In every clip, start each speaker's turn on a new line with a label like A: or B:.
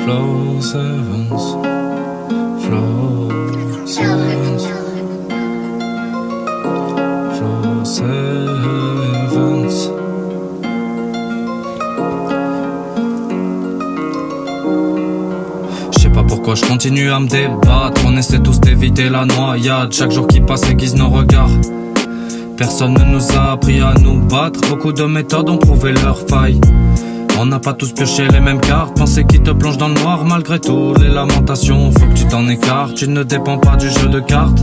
A: Flow Sevens, Flow Sevens, Flow Sevens. Je sais pas pourquoi je continue à me débattre. On essaie tous d'éviter la noyade. Chaque jour qui passe aiguise nos regards. Personne ne nous a appris à nous battre. Beaucoup de méthodes ont prouvé leurs failles. On n'a pas tous pioché les mêmes cartes. Penser qui te plonge dans le noir malgré tout les lamentations. Faut que tu t'en écartes. Tu ne dépends pas du jeu de cartes.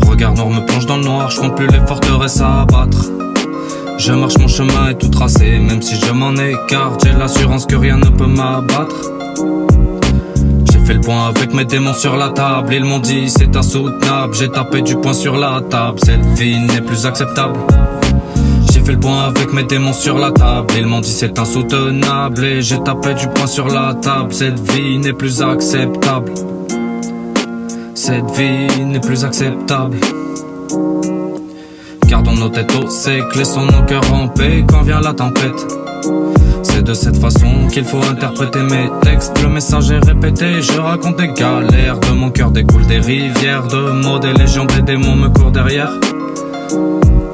A: Regard noir me plonge dans le noir. Je compte plus les forteresses à abattre. Je marche, mon chemin est tout tracé. Même si je m'en écarte, j'ai l'assurance que rien ne peut m'abattre. J'ai fait le point avec mes démons sur la table. Ils m'ont dit c'est insoutenable. J'ai tapé du poing sur la table. Cette vie n'est plus acceptable. J'ai fait le point avec mes démons sur la table. Ils m'ont dit c'est insoutenable. Et j'ai tapé du poing sur la table. Cette vie n'est plus acceptable. Cette vie n'est plus acceptable. Gardons nos têtes au sec, laissons nos cœurs en paix quand vient la tempête. C'est de cette façon qu'il faut interpréter mes textes. Le message est répété, je raconte des galères. De mon cœur découlent des rivières de mots, des légions, des démons me courent derrière.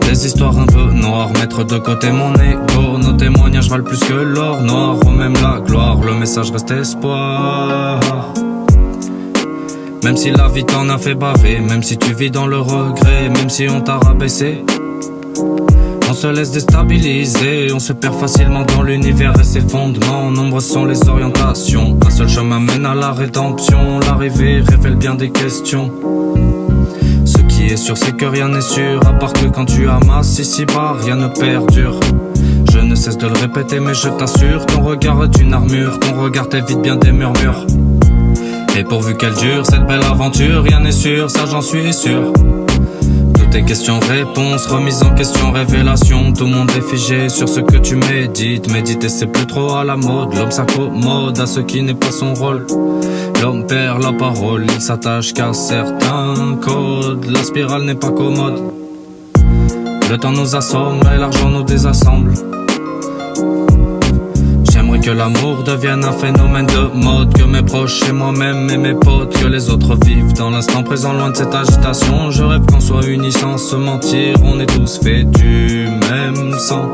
A: Des histoires un peu noires, mettre de côté mon ego. Nos témoignages valent plus que l'or noir ou même la gloire. Le message reste espoir. Même si la vie t'en a fait baver, même si tu vis dans le regret, même si on t'a rabaissé, on se laisse déstabiliser, on se perd facilement dans l'univers et ses fondements. Nombreuses sont les orientations, un seul chemin mène à la rédemption. L'arrivée révèle bien des questions. Ce qui est sûr c'est que rien n'est sûr, à part que quand tu amasses ici-bas, rien ne perdure. Je ne cesse de le répéter mais je t'assure, ton regard est une armure, ton regard t'évite bien des murmures. Et pourvu qu'elle dure, cette belle aventure, rien n'est sûr, ça j'en suis sûr. Tout est question, réponse, remise en question, révélation. Tout le monde est figé sur ce que tu médites. Méditer c'est plus trop à la mode, l'homme s'accommode à ce qui n'est pas son rôle. L'homme perd la parole, il s'attache qu'à certains codes. La spirale n'est pas commode. Le temps nous assomme et l'argent nous désassemble. J'aimerais que l'amour devienne un phénomène de mode. Que mes proches et moi-même et mes potes, que les autres vivent dans l'instant présent loin de cette agitation. Je rêve qu'on soit unis sans se mentir. On est tous faits du même sang.